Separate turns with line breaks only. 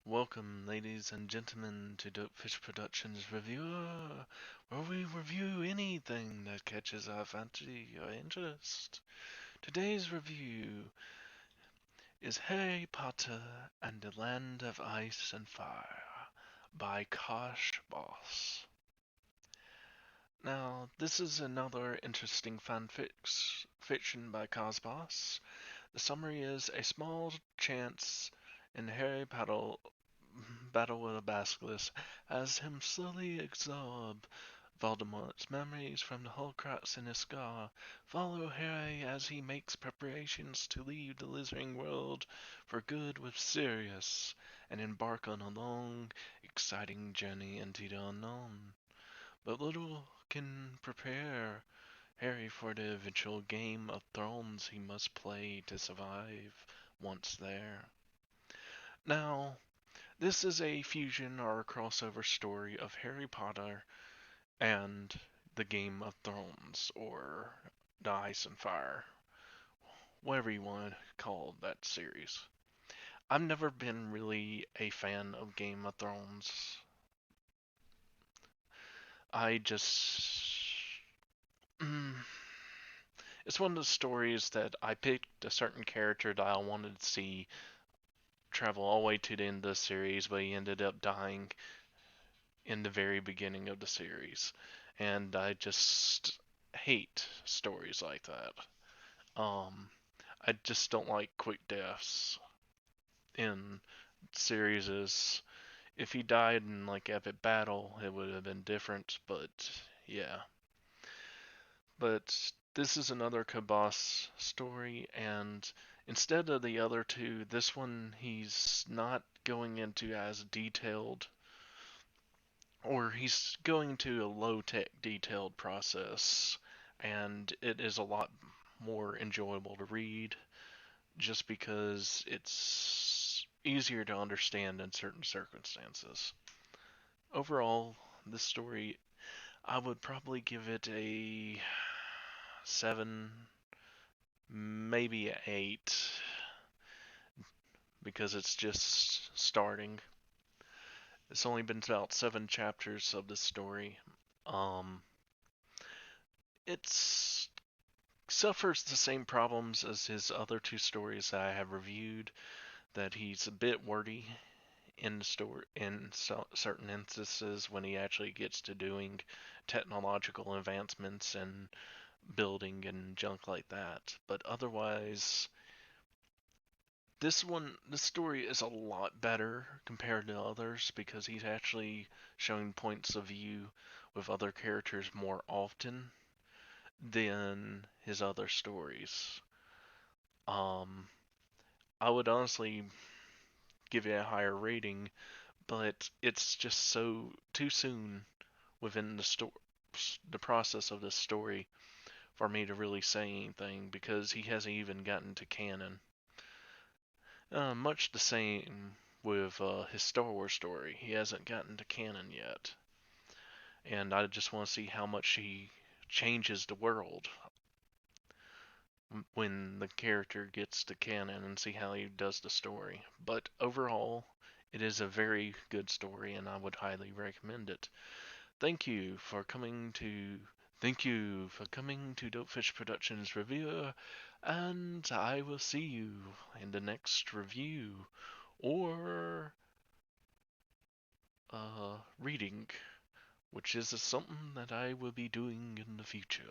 Welcome, ladies and gentlemen, to Dope Fish Productions Reviewer, where we review anything that catches our fancy or interest. Today's review is Harry Potter and the Land of Ice and Fire by kossboss. Now, this is another interesting fiction by kossboss. The summary is a small chance in Harry Potter battle with a Basilisk has him slowly absorb Voldemort's memories from the Horcrux in his scar. Follow Harry as he makes preparations to leave the Lizarding world for good with Sirius and embark on a long, exciting journey into the unknown. But little can prepare Harry for the eventual Game of Thrones he must play to survive once there. Now, this is a fusion or a crossover story of Harry Potter and the Game of Thrones, or the Ice and Fire, whatever you want to call that series. I've never been really a fan of Game of Thrones. I just. Mm, it's one of the stories that I picked a certain character that I wanted to see travel all the way to the end of the series, but he ended up dying in the very beginning of the series. And I just hate stories like that. I just don't like quick deaths in series. If he died in like epic battle, it would have been different, but yeah. But this is another Kabos story, and instead of the other two, this one he's not going into as detailed, or he's going to a low-tech detailed process, and it is a lot more enjoyable to read just because it's easier to understand in certain circumstances. Overall, this story, I would probably give it a 7, maybe a 8, because it's just starting. It's only been about 7 chapters of this story. Um, it's suffers the same problems as his other two stories that I have reviewed, that he's a bit wordy in the story in certain instances when he actually gets to doing technological advancements and building and junk like that. But otherwise, this story is a lot better compared to others because he's actually showing points of view with other characters more often than his other stories. Um, I would honestly give it a higher rating, but it's just so too soon within the process of this story for me to really say anything because he hasn't even gotten to canon. Much the same with his Star Wars story. He hasn't gotten to canon yet, and I just want to see how much he changes the world when the character gets to canon and see how he does the story. But overall, it is a very good story, and I would highly recommend it. Thank you for coming to Dopefish Productions Reviewer, and I will see you in the next review or reading, which is something that I will be doing in the future.